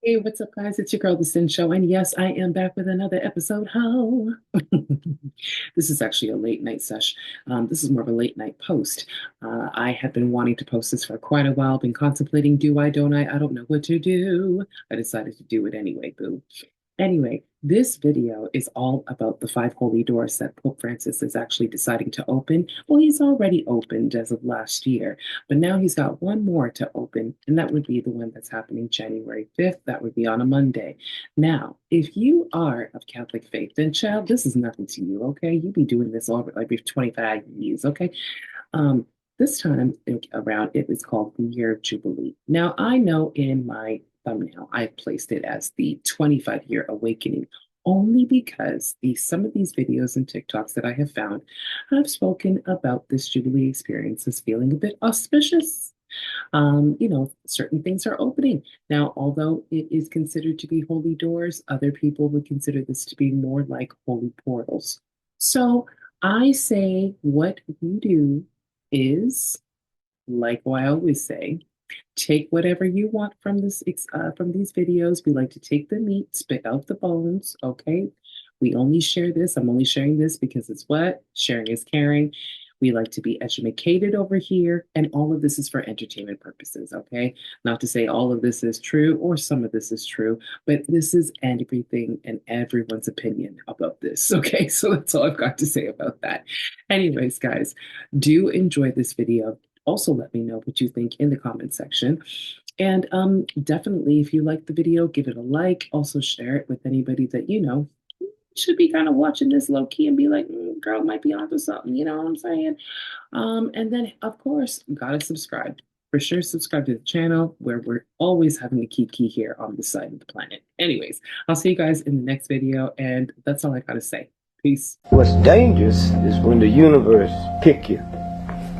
Hey, what's up, guys? It's your girl, the Cyn Show, and yes, I am back with another episode. Ho! This is actually a late night sesh. This is more of a late night post. I have been wanting to post this for quite a while. Been contemplating, do I, don't I? I don't know what to do. I decided to do it anyway. Boo. Anyway, this video is all about the five holy doors that Pope Francis is actually deciding to open. Well, he's already opened as of last year, but now he's got one more to open, and that would be the one that's happening January 5th. That would be on a Monday. Now, if you are of Catholic faith, then child, this is nothing to you, okay? You be doing this all like for 25 years, okay? Um, this time around, it is called the Year of Jubilee. Now, I know in my thumbnail, I placed it as the 25-year awakening, only because some of these videos and TikToks that I have found have spoken about this Jubilee experience as feeling a bit auspicious. Certain things are opening. Now, although it is considered to be holy doors, other people would consider this to be more like holy portals. So I say what you do is, like I always say, take whatever you want from from these videos. We like to take the meat, spit out the bones. Okay, we only share this. I'm only sharing this because it's what sharing is caring. We like to be educated over here, and all of this is for entertainment purposes. Okay, not to say all of this is true or some of this is true, but this is everything and everyone's opinion about this. Okay, so that's all I've got to say about that. Anyways, guys, do enjoy this video. Also, let me know what you think in the comment section. And definitely, if you like the video, give it a like. Also, share it with anybody that you know should be kind of watching this low key and be like, girl might be onto something. You know what I'm saying? And then, of course, gotta subscribe. For sure, subscribe to the channel where we're always having a key here on this side of the planet. Anyways, I'll see you guys in the next video. And that's all I gotta say. Peace. What's dangerous is when the universe pick you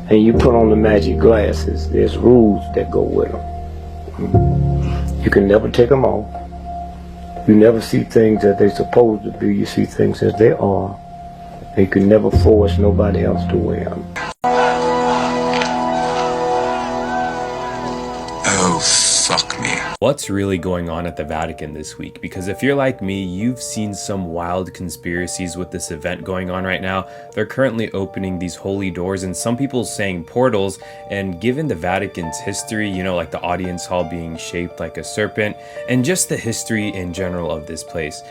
and you put on the magic glasses. There's rules that go with them. You can never take them off. You never see things as they're supposed to be. You see things as they are. And you can never force nobody else to wear them. Oh, fuck me. What's really going on at the Vatican this week? Because if you're like me, you've seen some wild conspiracies with this event going on right now. They're currently opening these holy doors and some people saying portals, and given the Vatican's history, you know, like the audience hall being shaped like a serpent, and just the history in general of this place,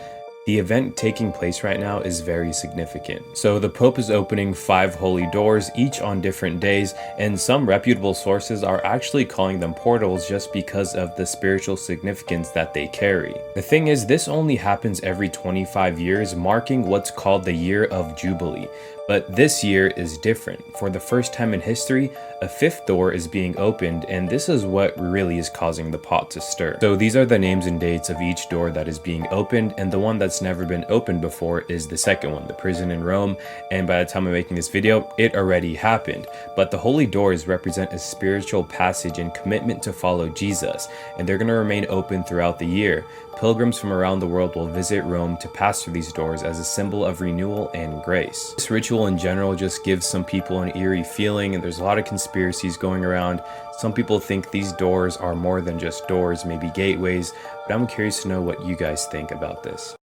the event taking place right now is very significant. So the Pope is opening 5 holy doors, each on different days, and some reputable sources are actually calling them portals just because of the spiritual significance that they carry. The thing is, this only happens every 25 years, marking what's called the Year of Jubilee. But this year is different. For the first time in history, a 5th door is being opened, and this is what really is causing the pot to stir. So these are the names and dates of each door that is being opened, and the one that's never been opened before is the second one, the prison in Rome, and by the time I'm making this video, it already happened. But the holy doors represent a spiritual passage and commitment to follow Jesus, and they're going to remain open throughout the year. Pilgrims from around the world will visit Rome to pass through these doors as a symbol of renewal and grace. This ritual in general just gives some people an eerie feeling, and there's a lot of conspiracies going around. Some people think these doors are more than just doors, maybe gateways, but I'm curious to know what you guys think about this.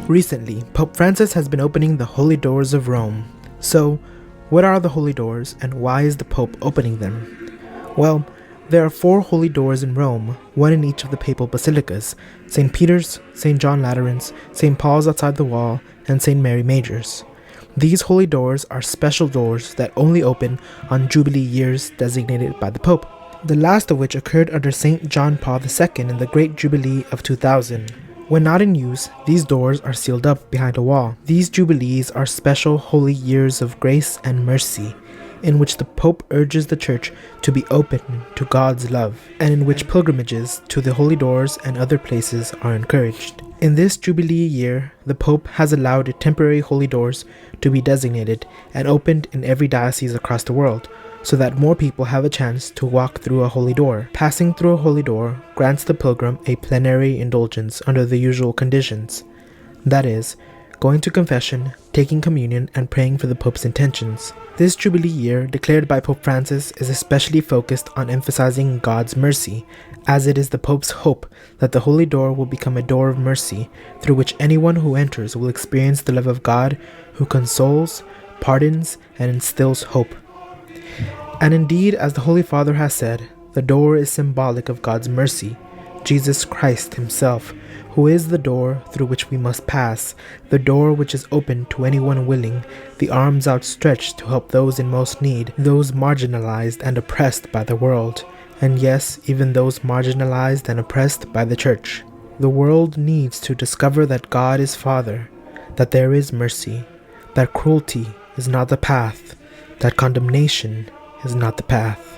Recently, Pope Francis has been opening the Holy Doors of Rome. So, what are the Holy Doors and why is the Pope opening them? Well, there are 4 holy doors in Rome, one in each of the papal basilicas: St. Peter's, St. John Lateran's, St. Paul's outside the wall, and St. Mary Major's. These holy doors are special doors that only open on Jubilee years designated by the Pope, the last of which occurred under St. John Paul II in the Great Jubilee of 2000. When not in use, these doors are sealed up behind a wall. These jubilees are special holy years of grace and mercy, in which the Pope urges the Church to be open to God's love, and in which pilgrimages to the holy doors and other places are encouraged. In this Jubilee year, the Pope has allowed temporary holy doors to be designated and opened in every diocese across the world, so that more people have a chance to walk through a holy door. Passing through a holy door grants the pilgrim a plenary indulgence under the usual conditions. That is, going to confession, taking communion, and praying for the Pope's intentions. This Jubilee year, declared by Pope Francis, is especially focused on emphasizing God's mercy, as it is the Pope's hope that the Holy Door will become a door of mercy, through which anyone who enters will experience the love of God, who consoles, pardons, and instills hope. And indeed, as the Holy Father has said, the door is symbolic of God's mercy, Jesus Christ himself, who is the door through which we must pass, the door which is open to anyone willing, the arms outstretched to help those in most need, those marginalized and oppressed by the world, and yes, even those marginalized and oppressed by the Church. The world needs to discover that God is Father, that there is mercy, that cruelty is not the path, that condemnation is not the path.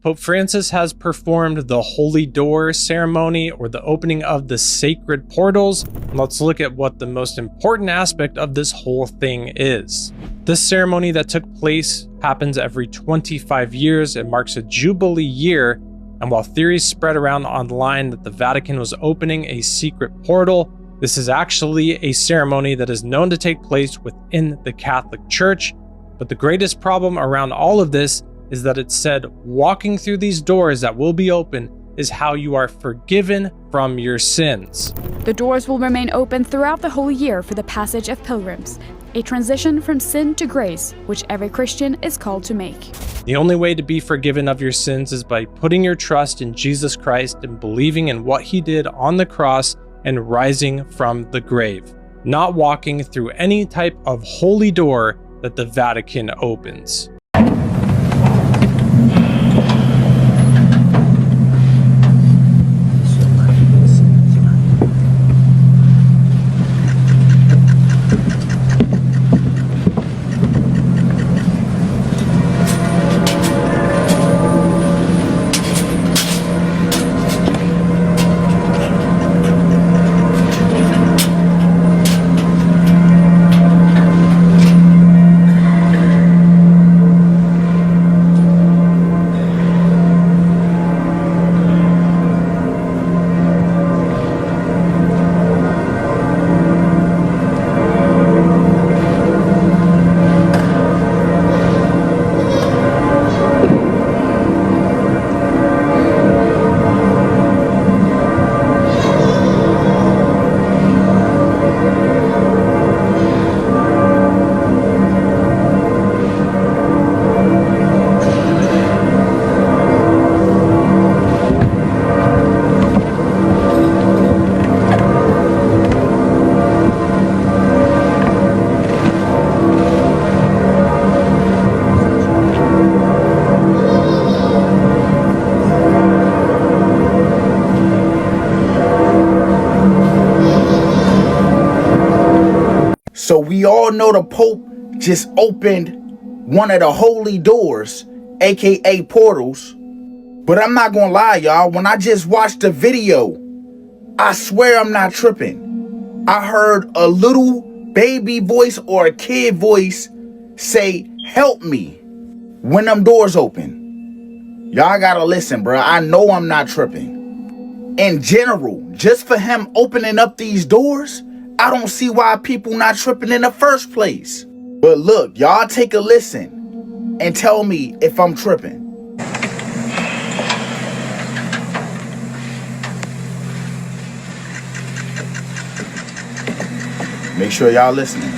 Pope Francis has performed the Holy Door ceremony, or the opening of the sacred portals. Let's look at what the most important aspect of this whole thing is. This ceremony that took place happens every 25 years. It marks a Jubilee year, and while theories spread around online that the Vatican was opening a secret portal, this is actually a ceremony that is known to take place within the Catholic Church. But the greatest problem around all of this is that it said walking through these doors that will be open is how you are forgiven from your sins. The doors will remain open throughout the whole year for the passage of pilgrims, a transition from sin to grace, which every Christian is called to make. The only way to be forgiven of your sins is by putting your trust in Jesus Christ and believing in what he did on the cross and rising from the grave, not walking through any type of holy door that the Vatican opens. So we all know the Pope just opened one of the holy doors, aka portals. But I'm not gonna lie, y'all, when I just watched the video, I swear I'm not tripping. I heard a little baby voice or a kid voice say, "Help me," when them doors open. Y'all gotta listen, bro. I know I'm not tripping. In general, just for him opening up these doors, I don't see why people not tripping in the first place. But look, y'all take a listen and tell me if I'm tripping. Make sure y'all listening.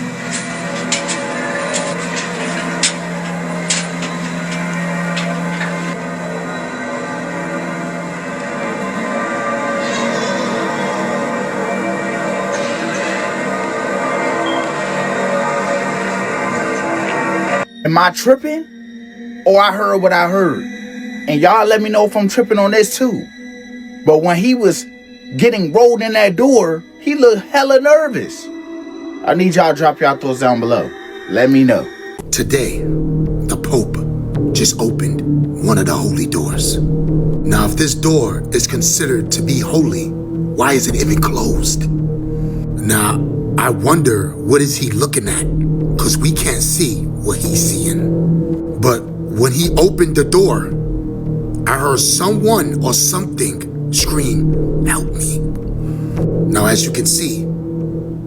Am I tripping? Or I heard what I heard? And y'all let me know if I'm tripping on this too. But when he was getting rolled in that door, he looked hella nervous. I need y'all to drop y'all thoughts down below. Let me know. Today, the Pope just opened one of the holy doors. Now, if this door is considered to be holy, why is it even closed? Now, I wonder, what is he looking at? Because we can't see what he's seeing. But when he opened the door, I heard someone or something scream, "Help me." Now, as you can see,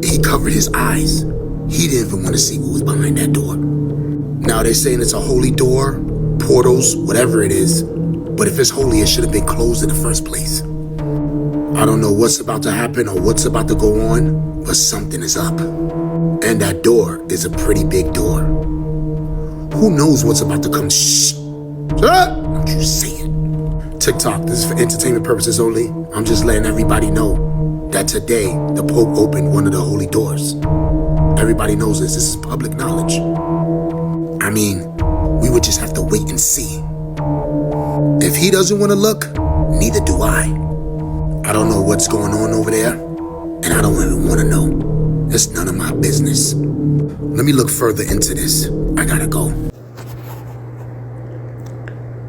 he covered his eyes. he didn't even want to see what was behind that door. Now they're saying it's a holy door, portals, whatever it is. But if it's holy, it should have been closed in the first place. I don't know what's about to happen or what's about to go on, but something is up. And that door is a pretty big door. Who knows what's about to come? Shh. Shut up! Don't you say it. TikTok, this is for entertainment purposes only. I'm just letting everybody know that today the Pope opened one of the holy doors. Everybody knows this. This is public knowledge. I mean, we would just have to wait and see. If he doesn't want to look, neither do I. I don't know what's going on over there, and I don't even want to know. It's none of my business. Let me look further into this. I gotta go.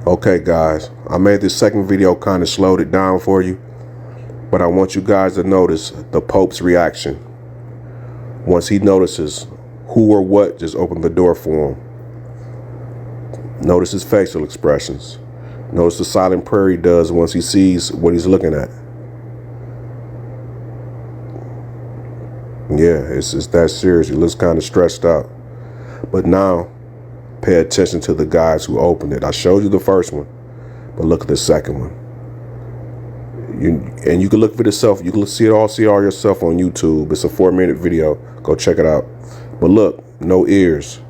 Okay guys, I made this second video kind of slowed it down for you, but I want you guys to notice the Pope's reaction once he notices who or what just opened the door for him. Notice his facial expressions. Notice the silent prayer he does once he sees what he's looking at. Yeah, it's that serious. He looks kind of stressed out. But now, pay attention to the guys who opened it. I showed you the first one, but look at the second one. You can look for yourself. You can see it all yourself on YouTube. It's a 4-minute video. Go check it out. But look, no ears,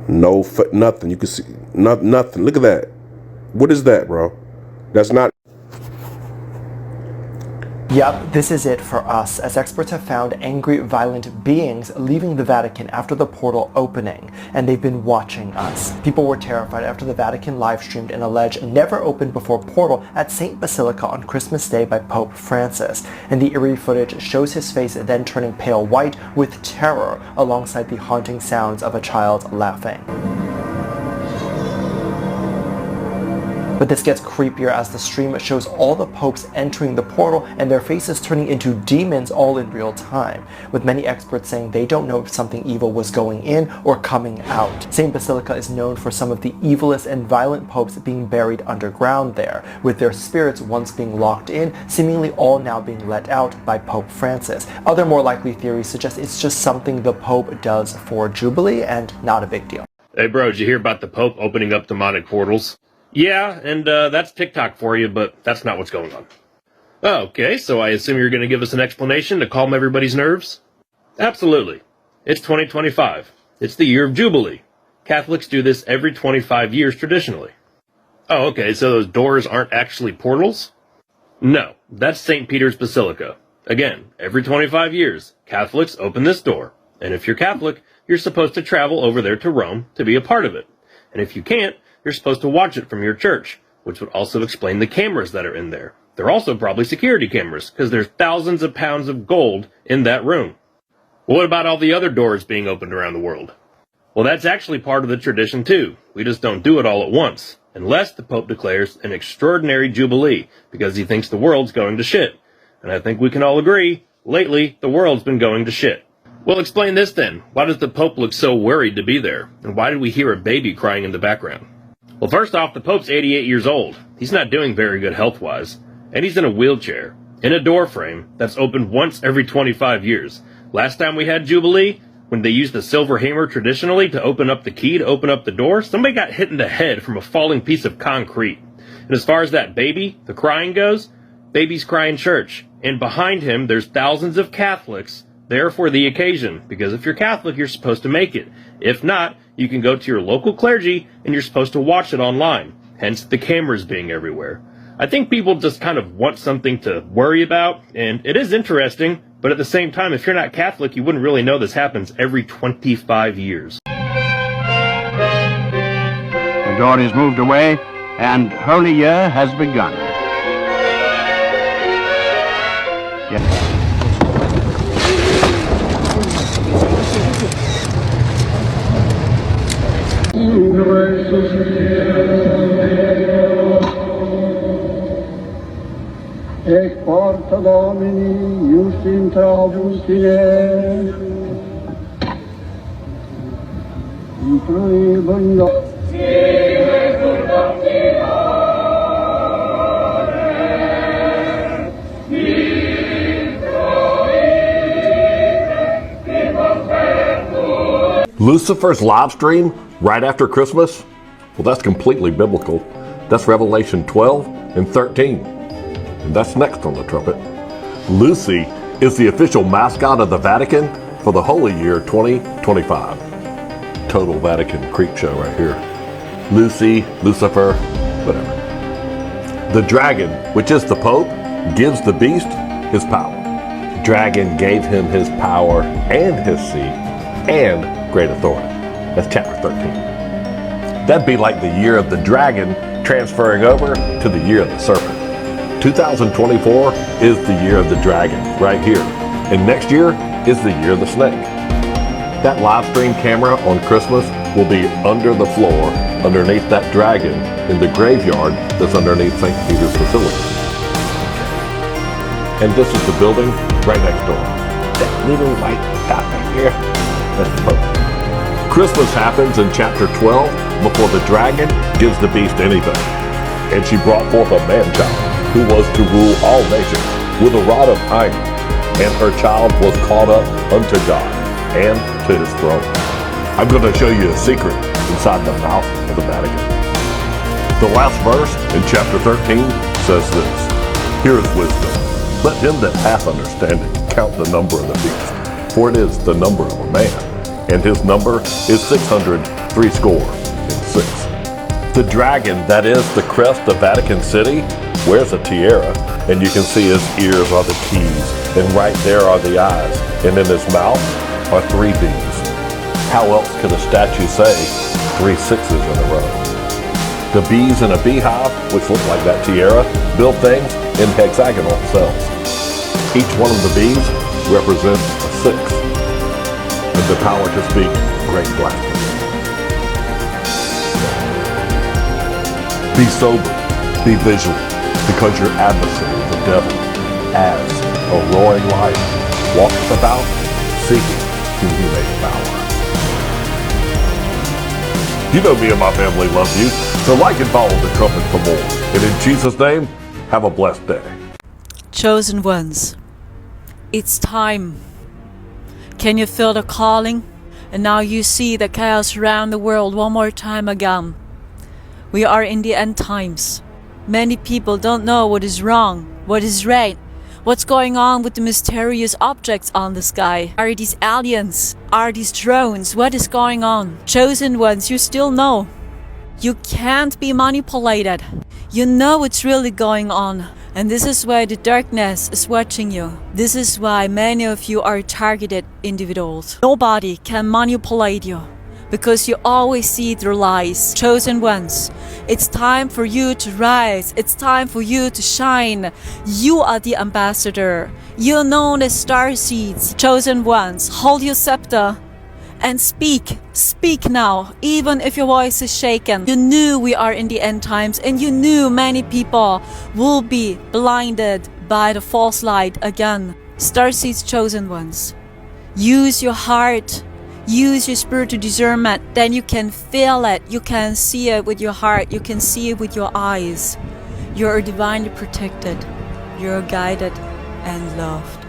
nothing. You can see nothing. Look at that. What is that, bro? That's not. Yep, this is it for us, as experts have found angry, violent beings leaving the Vatican after the portal opening, and they've been watching us. People were terrified after the Vatican live-streamed an alleged never-opened-before portal at St. Basilica on Christmas Day by Pope Francis, and the eerie footage shows his face then turning pale white with terror, alongside the haunting sounds of a child laughing. But this gets creepier as the stream shows all the popes entering the portal and their faces turning into demons all in real time, with many experts saying they don't know if something evil was going in or coming out. St. Basilica is known for some of the evilest and violent popes being buried underground there, with their spirits once being locked in, seemingly all now being let out by Pope Francis. Other more likely theories suggest it's just something the Pope does for Jubilee and not a big deal. Hey bro, did you hear about the Pope opening up demonic portals? Yeah, and that's TikTok for you, but that's not what's going on. Oh, okay, so I assume you're going to give us an explanation to calm everybody's nerves? Absolutely. It's 2025. It's the year of Jubilee. Catholics do this every 25 years traditionally. Oh, okay, so those doors aren't actually portals? No, that's St. Peter's Basilica. Again, every 25 years, Catholics open this door. And if you're Catholic, you're supposed to travel over there to Rome to be a part of it. And if you can't, you're supposed to watch it from your church, which would also explain the cameras that are in there. They're also probably security cameras, because there's thousands of pounds of gold in that room. Well, what about all the other doors being opened around the world? Well, that's actually part of the tradition too. We just don't do it all at once, unless the Pope declares an extraordinary jubilee, because he thinks the world's going to shit. And I think we can all agree, lately, the world's been going to shit. Well, explain this then. Why does the Pope look so worried to be there? And why did we hear a baby crying in the background? Well, first off, the Pope's 88 years old. He's not doing very good health-wise. And he's in a wheelchair, in a door frame that's opened once every 25 years. Last time we had Jubilee, when they used the silver hammer traditionally to open up the key to open up the door, somebody got hit in the head from a falling piece of concrete. And as far as that baby, the crying goes, baby's crying church. And behind him, there's thousands of Catholics there for the occasion, because if you're Catholic, you're supposed to make it. If not, you can go to your local clergy and you're supposed to watch it online, hence the cameras being everywhere. I think people just kind of want something to worry about, and it is interesting, but at the same time, if you're not Catholic, you wouldn't really know this happens every 25 years. The door is moved away, and Holy Year has begun. Yes. Ec porta Domini, ius intra Augustine, introibundo. Introite, Lucifer's live stream right after Christmas? Well, that's completely biblical. That's Revelation 12 and 13. And that's next on the trumpet. Lucy is the official mascot of the Vatican for the Holy Year 2025. Total Vatican creep show right here. Lucy, Lucifer, whatever. The dragon, which is the Pope, gives the beast his power. Dragon gave him his power and his seat and great authority. That's chapter 13. That'd be like the year of the dragon transferring over to the year of the serpent. 2024 is the year of the dragon right here. And next year is the year of the snake. That live stream camera on Christmas will be under the floor, underneath that dragon in the graveyard that's underneath St. Peter's Basilica. And this is the building right next door. That little white dot right here, that's the Pope. Christmas happens in chapter 12 before the dragon gives the beast anything. And she brought forth a man-child who was to rule all nations with a rod of iron. And her child was caught up unto God and to his throne. I'm going to show you a secret inside the mouth of the Vatican. The last verse in chapter 13 says this: Here is wisdom. Let him that hath understanding count the number of the beast, for it is the number of a man, and his number is 666. The dragon, that is the crest of Vatican City, wears a tiara, and you can see his ears are the keys, and right there are the eyes, and in his mouth are 3 bees. How else could a statue say 3 sixes in a row? The bees in a beehive, which look like that tiara, build things in hexagonal cells. Each one of the bees represents a 6, and the power to speak great blasphemy. Be sober, be vigilant, because your adversary, the devil, as a roaring lion, walks about seeking whom he may devour. You know me and my family love you, so like and follow the trumpet for more. And in Jesus' name, have a blessed day. Chosen ones, it's time. Can you feel the calling? And now you see the chaos around the world one more time again. We are in the end times. Many people don't know what is wrong, what is right, what's going on with the mysterious objects on the sky. Are these aliens? Are these drones? What is going on? Chosen ones, you still know. You can't be manipulated. You know what's really going on. And this is why the darkness is watching you. This is why many of you are targeted individuals. Nobody can manipulate you, because you always see through lies. Chosen ones, it's time for you to rise. It's time for you to shine. You are the ambassador. You're known as star seeds. Chosen ones, hold your scepter and speak. Speak now, even if your voice is shaken. You knew we are in the end times, and you knew many people will be blinded by the false light again. Starseeds, chosen ones, use your heart. Use your spiritual discernment, then you can feel it, you can see it with your heart, you can see it with your eyes. You're divinely protected, you're guided and loved.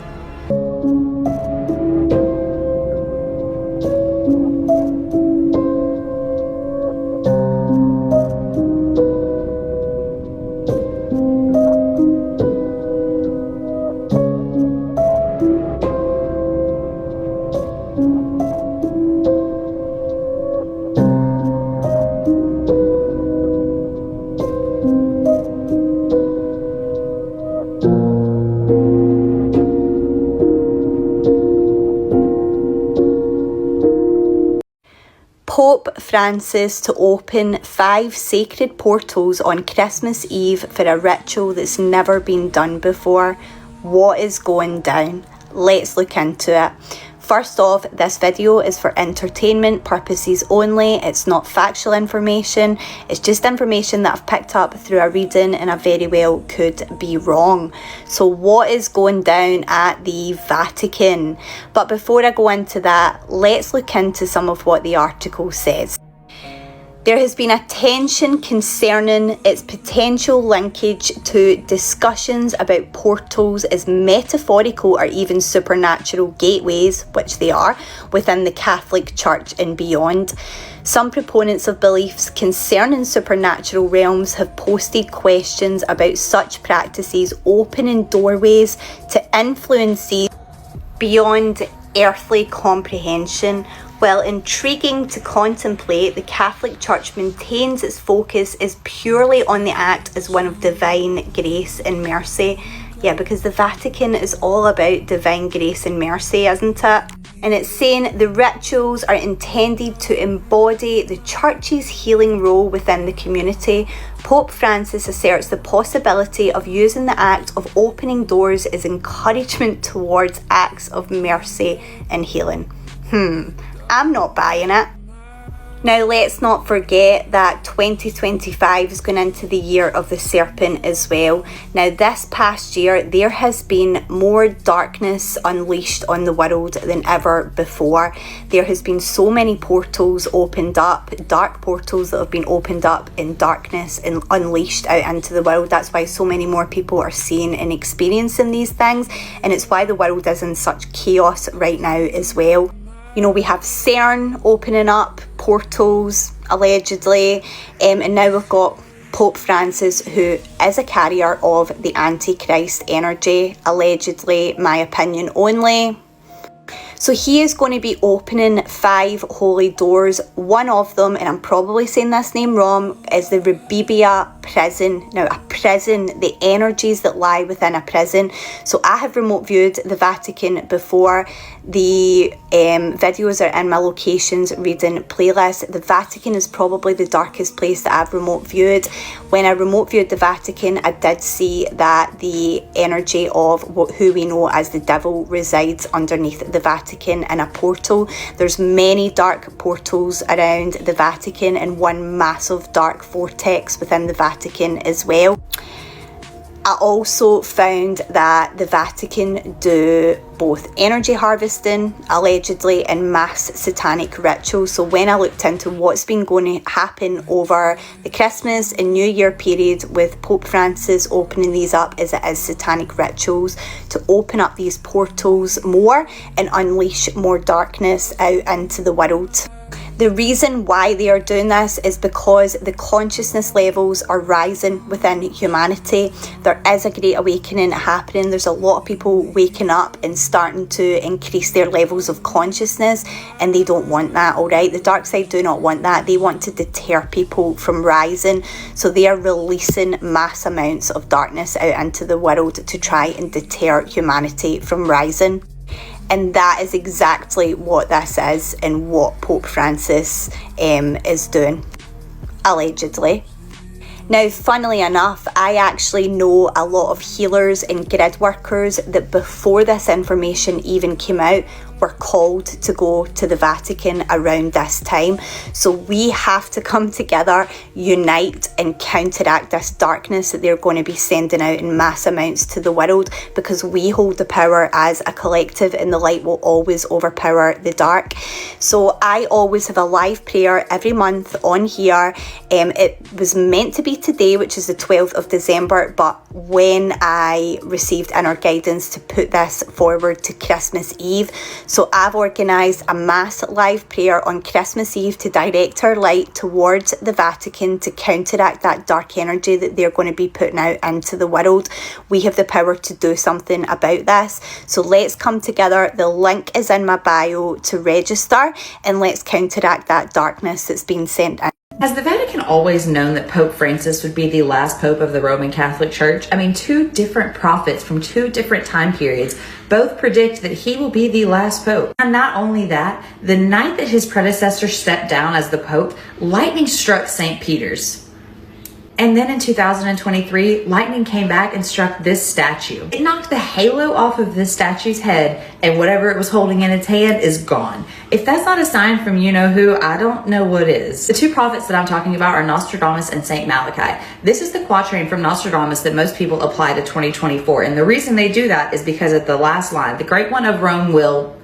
Pope Francis to open 5 sacred portals on Christmas Eve for a ritual that's never been done before. What is going down? Let's look into it. First off, this video is for entertainment purposes only. It's not factual information. It's just information that I've picked up through a reading, and I very well could be wrong. So what is going down at the Vatican? But before I go into that, let's look into some of what the article says. There has been attention concerning its potential linkage to discussions about portals as metaphorical or even supernatural gateways, which they are, within the Catholic Church and beyond. Some proponents of beliefs concerning supernatural realms have posted questions about such practices opening doorways to influences beyond earthly comprehension. While intriguing to contemplate, the Catholic Church maintains its focus is purely on the act as one of divine grace and mercy. Yeah, because the Vatican is all about divine grace and mercy, isn't it? And it's saying the rituals are intended to embody the Church's healing role within the community. Pope Francis asserts the possibility of using the act of opening doors as encouragement towards acts of mercy and healing. I'm not buying it. Now, let's not forget that 2025 is going into the year of the serpent as well. Now, this past year, there has been more darkness unleashed on the world than ever before. There has been so many portals opened up, dark portals that have been opened up in darkness and unleashed out into the world. That's why so many more people are seeing and experiencing these things. And it's why the world is in such chaos right now as well. You know, we have CERN opening up portals, allegedly, and now we've got Pope Francis, who is a carrier of the Antichrist energy, allegedly, my opinion only. So he is going to be opening 5 holy doors. One of them, and I'm probably saying this name wrong, is the Rebibia prison. Now, a prison, the energies that lie within a prison. So I have remote viewed the Vatican before. The videos are in my locations reading playlist. The Vatican is probably the darkest place that I've remote viewed. When I remote viewed the Vatican, I did see that the energy of who we know as the devil resides underneath the Vatican in a portal. There's many dark portals around the Vatican and one massive dark vortex within the Vatican as well. I also found that the Vatican do both energy harvesting, allegedly, and mass satanic rituals. So when I looked into what's been going to happen over the Christmas and New Year period with Pope Francis opening these up, is it is satanic rituals to open up these portals more and unleash more darkness out into the world. The reason why they are doing this is because the consciousness levels are rising within humanity. There is a great awakening happening. There's a lot of people waking up and starting to increase their levels of consciousness, and they don't want that, all right? The dark side do not want that. They want to deter people from rising. So they are releasing mass amounts of darkness out into the world to try and deter humanity from rising. And that is exactly what this is and what Pope Francis is doing, allegedly. Now, funnily enough, I actually know a lot of healers and grid workers that before this information even came out were called to go to the Vatican around this time. So we have to come together, unite, and counteract this darkness that they're going to be sending out in mass amounts to the world, because we hold the power as a collective and the light will always overpower the dark. So I always have a live prayer every month on here. It was meant to be today, which is the 12th of December, but when I received inner guidance to put this forward to Christmas Eve, so I've organised a mass live prayer on Christmas Eve to direct our light towards the Vatican to counteract that dark energy that they're going to be putting out into the world. We have the power to do something about this. So let's come together. The link is in my bio to register, and let's counteract that darkness that's been sent in. Has the Vatican always known that Pope Francis would be the last pope of the Roman Catholic Church? I mean, 2 different prophets from 2 different time periods both predict that he will be the last pope. And not only that, the night that his predecessor stepped down as the pope, lightning struck St. Peter's. And then in 2023, lightning came back and struck this statue. It knocked the halo off of this statue's head, and whatever it was holding in its hand is gone. If that's not a sign from you-know-who, I don't know what is. The 2 prophets that I'm talking about are Nostradamus and St. Malachi. This is the quatrain from Nostradamus that most people apply to 2024. And the reason they do that is because of the last line, the Great One of Rome will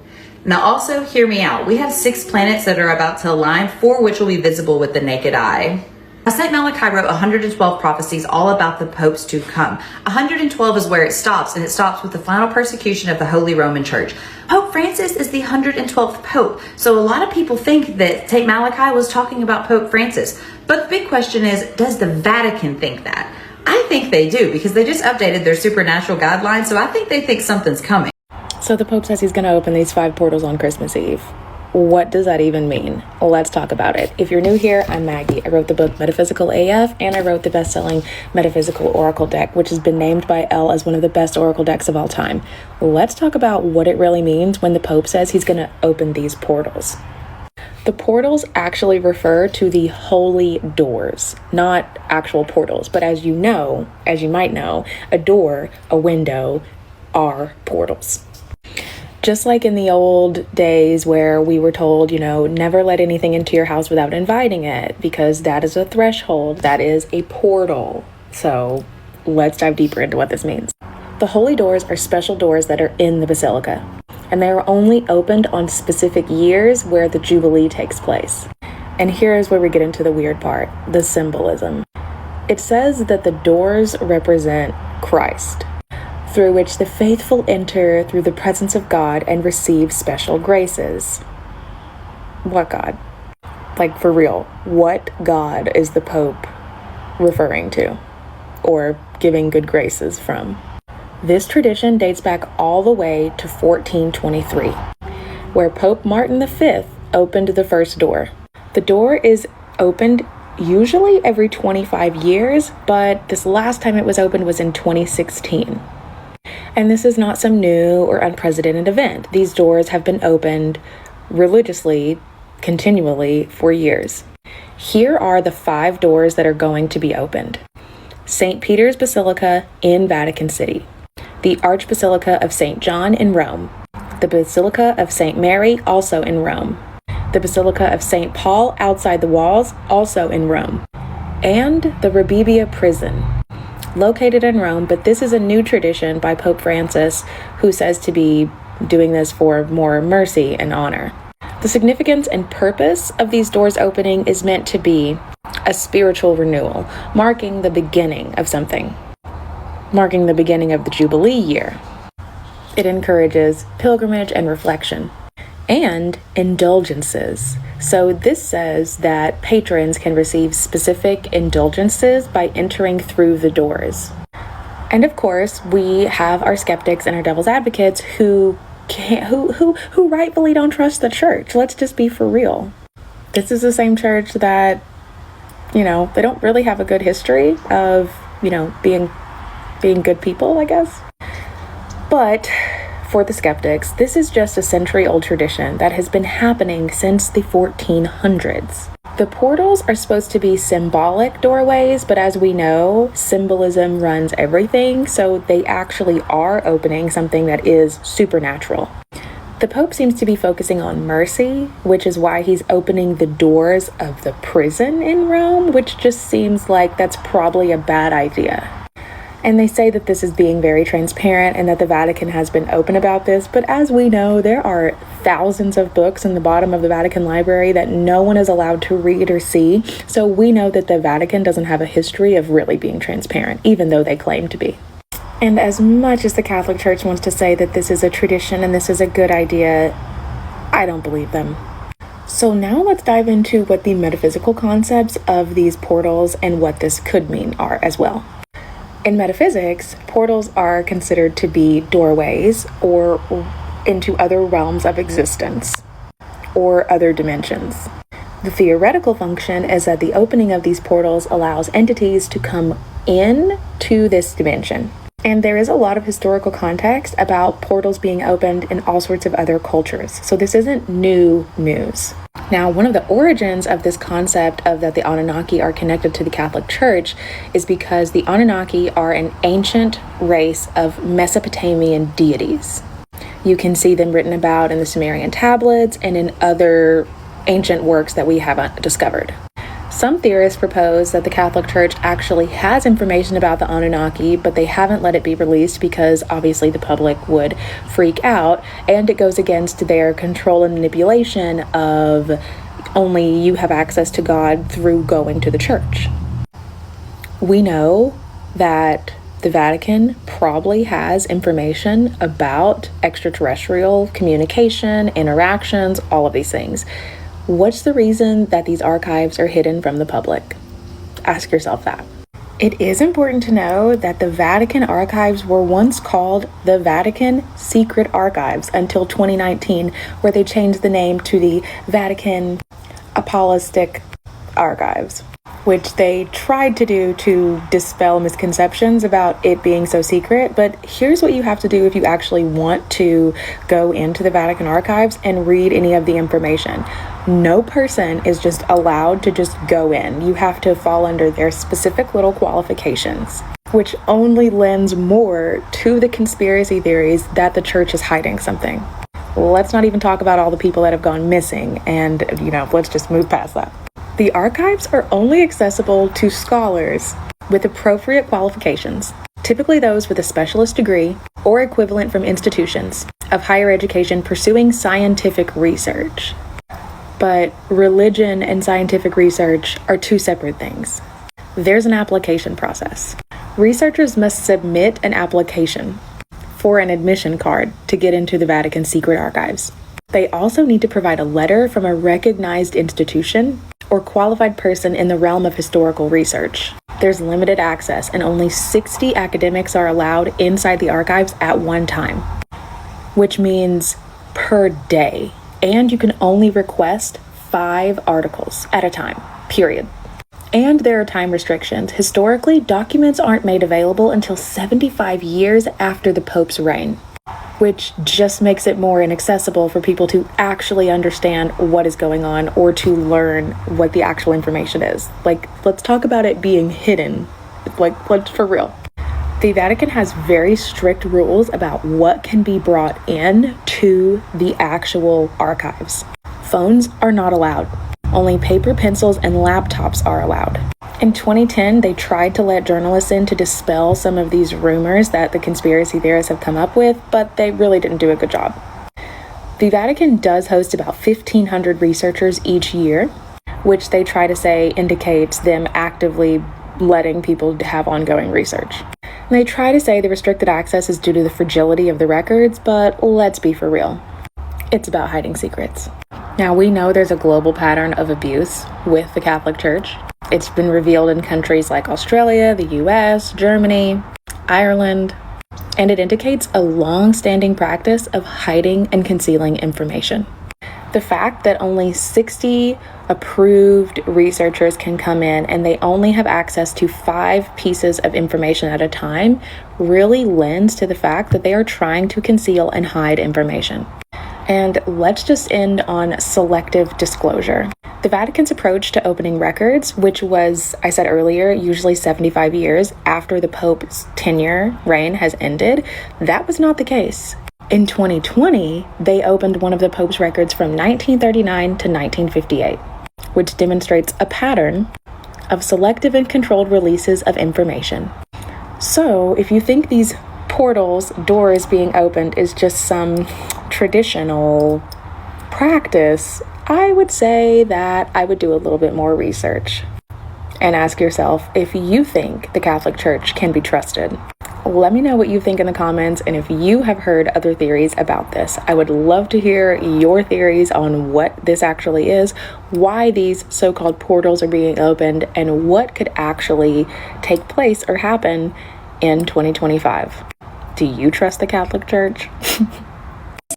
Now also hear me out. We have 6 planets that are about to align, 4 which will be visible with the naked eye. Now, St. Malachi wrote 112 prophecies all about the popes to come. 112 is where it stops, and it stops with the final persecution of the Holy Roman Church. Pope Francis is the 112th pope, so a lot of people think that St. Malachi was talking about Pope Francis. But the big question is, does the Vatican think that? I think they do, because they just updated their supernatural guidelines, so I think they think something's coming. So the Pope says he's going to open these 5 portals on Christmas Eve. What does that even mean? Let's talk about it. If you're new here, I'm Maggie. I wrote the book Metaphysical AF, and I wrote the best-selling Metaphysical Oracle deck, which has been named by Elle as one of the best oracle decks of all time. Let's talk about what it really means when the Pope says he's going to open these portals. The portals actually refer to the holy doors, not actual portals. But as you might know, a door, a window are portals. Just like in the old days where we were told, never let anything into your house without inviting it, because that is a threshold, that is a portal. So let's dive deeper into what this means. The holy doors are special doors that are in the basilica, and they are only opened on specific years where the Jubilee takes place. And here's where we get into the weird part, the symbolism. It says that the doors represent Christ, through which the faithful enter through the presence of God and receive special graces. What God? Like, for real, what God is the Pope referring to or giving good graces from? This tradition dates back all the way to 1423, where Pope Martin V opened the first door. The door is opened usually every 25 years, but this last time it was opened was in 2016. And this is not some new or unprecedented event. These doors have been opened religiously, continually, for years. Here are the 5 doors that are going to be opened. St. Peter's Basilica in Vatican City, the Archbasilica of St. John in Rome, the Basilica of St. Mary, also in Rome, the Basilica of St. Paul outside the walls, also in Rome, and the Rebibbia Prison, located in Rome, but this is a new tradition by Pope Francis, who says to be doing this for more mercy and honor. The significance and purpose of these doors opening is meant to be a spiritual renewal, marking the beginning of something, marking the beginning of the Jubilee year. It encourages pilgrimage and reflection, and indulgences. So this says that patrons can receive specific indulgences by entering through the doors. And of course, we have our skeptics and our devil's advocates who rightfully don't trust the church. Let's just be for real. This is the same church that, they don't really have a good history of, being good people, I guess. But for the skeptics, this is just a century-old tradition that has been happening since the 1400s. The portals are supposed to be symbolic doorways, but as we know, symbolism runs everything, so they actually are opening something that is supernatural. The Pope seems to be focusing on mercy, which is why he's opening the doors of the prison in Rome, which just seems like that's probably a bad idea. And they say that this is being very transparent and that the Vatican has been open about this. But as we know, there are thousands of books in the bottom of the Vatican library that no one is allowed to read or see. So we know that the Vatican doesn't have a history of really being transparent, even though they claim to be. And as much as the Catholic Church wants to say that this is a tradition and this is a good idea, I don't believe them. So now let's dive into what the metaphysical concepts of these portals and what this could mean are as well. In metaphysics, portals are considered to be doorways or into other realms of existence or other dimensions. The theoretical function is that the opening of these portals allows entities to come in to this dimension. And there is a lot of historical context about portals being opened in all sorts of other cultures. So this isn't new news. Now, one of the origins of this concept of that the Anunnaki are connected to the Catholic Church is because the Anunnaki are an ancient race of Mesopotamian deities. You can see them written about in the Sumerian tablets and in other ancient works that we haven't discovered. Some theorists propose that the Catholic Church actually has information about the Anunnaki, but they haven't let it be released because obviously the public would freak out, and it goes against their control and manipulation of only you have access to God through going to the church. We know that the Vatican probably has information about extraterrestrial communication, interactions, all of these things. What's the reason that these archives are hidden from the public? Ask yourself that. It is important to know that the Vatican archives were once called the Vatican Secret Archives until 2019, where they changed the name to the Vatican Apostolic Archives, which they tried to do to dispel misconceptions about it being so secret. But here's what you have to do if you actually want to go into the Vatican archives and read any of the information. No person is just allowed to just go in. You have to fall under their specific little qualifications, which only lends more to the conspiracy theories that the church is hiding something. Let's not even talk about all the people that have gone missing, and let's just move past that. The archives are only accessible to scholars with appropriate qualifications, typically those with a specialist degree or equivalent from institutions of higher education pursuing scientific research. But religion and scientific research are two separate things. There's an application process. Researchers must submit an application for an admission card to get into the Vatican secret archives. They also need to provide a letter from a recognized institution or qualified person in the realm of historical research. There's limited access, and only 60 academics are allowed inside the archives at one time, which means per day. And you can only request 5 articles at a time, period. And there are time restrictions. Historically, documents aren't made available until 75 years after the Pope's reign, which just makes it more inaccessible for people to actually understand what is going on or to learn what the actual information is. Let's talk about it being hidden. Let's for real. The Vatican has very strict rules about what can be brought in to the actual archives. Phones are not allowed. Only paper, pencils, and laptops are allowed. In 2010, they tried to let journalists in to dispel some of these rumors that the conspiracy theorists have come up with, but they really didn't do a good job. The Vatican does host about 1,500 researchers each year, which they try to say indicates them actively letting people have ongoing research. And they try to say the restricted access is due to the fragility of the records, but let's be for real. It's about hiding secrets. Now, we know there's a global pattern of abuse with the Catholic Church. It's been revealed in countries like Australia, the US, Germany, Ireland, and it indicates a long-standing practice of hiding and concealing information. The fact that only 60 approved researchers can come in and they only have access to 5 pieces of information at a time really lends to the fact that they are trying to conceal and hide information. And let's just end on selective disclosure. The Vatican's approach to opening records, which was, I said earlier, usually 75 years after the Pope's tenure reign has ended, that was not the case. In 2020, they opened one of the Pope's records from 1939 to 1958, which demonstrates a pattern of selective and controlled releases of information. So, if you think these doors being opened is just some traditional practice, I would say that I would do a little bit more research and ask yourself if you think the Catholic Church can be trusted. Let me know what you think in the comments, and if you have heard other theories about this. I would love to hear your theories on what this actually is, why these so-called portals are being opened, and what could actually take place or happen in 2025. Do you trust the Catholic Church?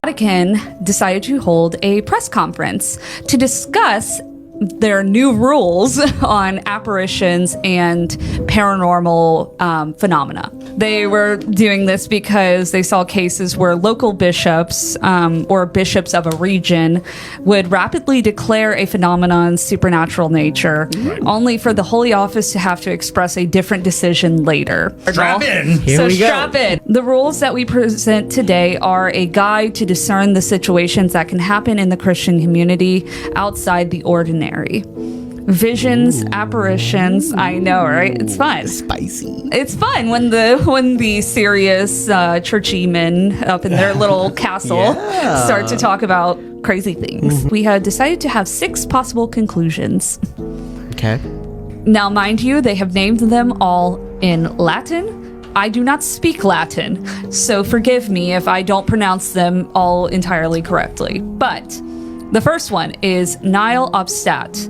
Vatican decided to hold a press conference to discuss their new rules on apparitions and paranormal phenomena. They were doing this because they saw cases where local bishops or bishops of a region would rapidly declare a phenomenon's supernatural nature, only for the Holy Office to have to express a different decision later. Strap in! So strap in. The rules that we present today are a guide to discern the situations that can happen in the Christian community outside the ordinary. visions, apparitions. I know, right? It's fun. Spicy. It's fun when the serious churchy men up in their little castle start to talk about crazy things. We had decided to have 6 possible conclusions. Okay. Now, mind you, they have named them all in Latin. I do not speak Latin, so forgive me if I don't pronounce them all entirely correctly. But the first one is nihil obstat.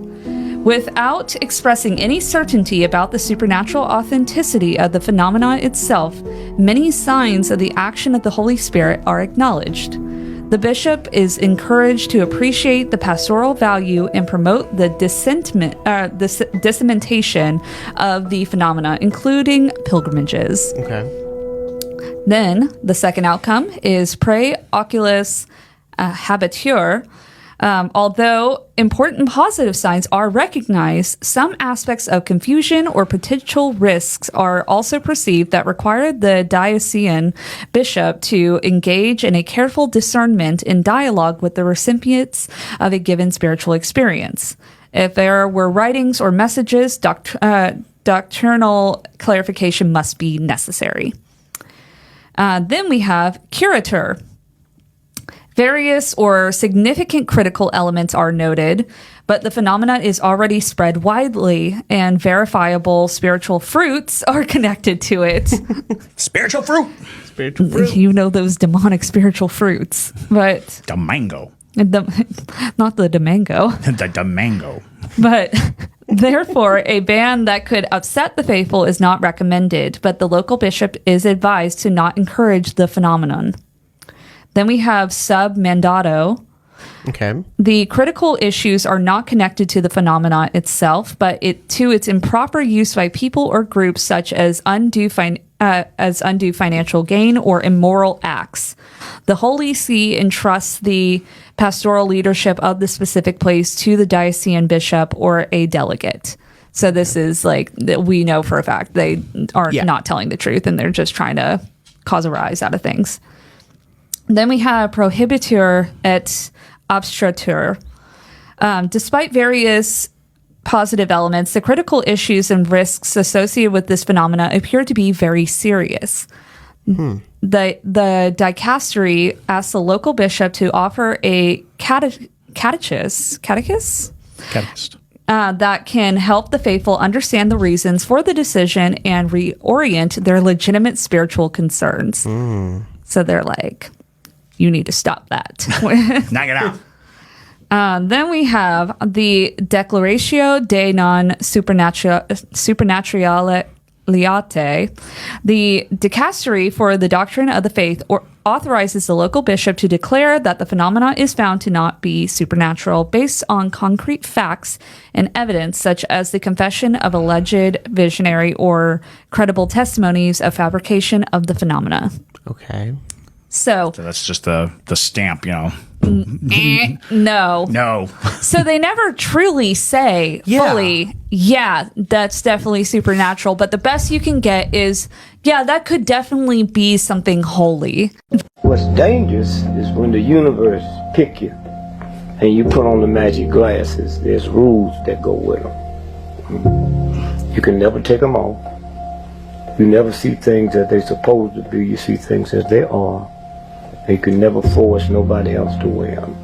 Without expressing any certainty about the supernatural authenticity of the phenomena itself, many signs of the action of the Holy Spirit are acknowledged. The bishop is encouraged to appreciate the pastoral value and promote the dissemination of the phenomena, including pilgrimages. Okay. Then the second outcome is prae oculis habitur. Although important positive signs are recognized, some aspects of confusion or potential risks are also perceived that require the diocesan bishop to engage in a careful discernment in dialogue with the recipients of a given spiritual experience. If there were writings or messages, doctrinal clarification must be necessary. Then we have curator. Various or significant critical elements are noted, but the phenomena is already spread widely, and verifiable spiritual fruits are connected to it. Spiritual fruit. Spiritual fruit. You know those demonic spiritual fruits, but The mango. Not the demango. The demango. But therefore, a ban that could upset the faithful is not recommended, but the local bishop is advised to not encourage the phenomenon. Then we have sub mandato. Okay. The critical issues are not connected to the phenomena itself, but to its improper use by people or groups, such as undue financial gain or immoral acts. The Holy See entrusts the pastoral leadership of the specific place to the diocesan bishop or a delegate. So this is like, we know for a fact they are not telling the truth, and they're just trying to cause a rise out of things. Then we have prohibitur et obstructur. Despite various positive elements, the critical issues and risks associated with this phenomena appear to be very serious. The dicastery asks the local bishop to offer a catechist that can help the faithful understand the reasons for the decision and reorient their legitimate spiritual concerns. So they're like, you need to stop that. Knock it out. Then we have the Declaratio de non Supernaturalitate. The dicastery for the doctrine of the faith authorizes the local bishop to declare that the phenomena is found to not be supernatural based on concrete facts and evidence, such as the confession of alleged visionary or credible testimonies of fabrication of the phenomena. Okay. So that's just the stamp, you know. No. So they never truly say fully, that's definitely supernatural. But the best you can get is, that could definitely be something holy. What's dangerous is when the universe pick you and you put on the magic glasses. There's rules that go with them. You can never take them off. You never see things as they're supposed to be. You see things as they are. You can never force nobody else to wear them.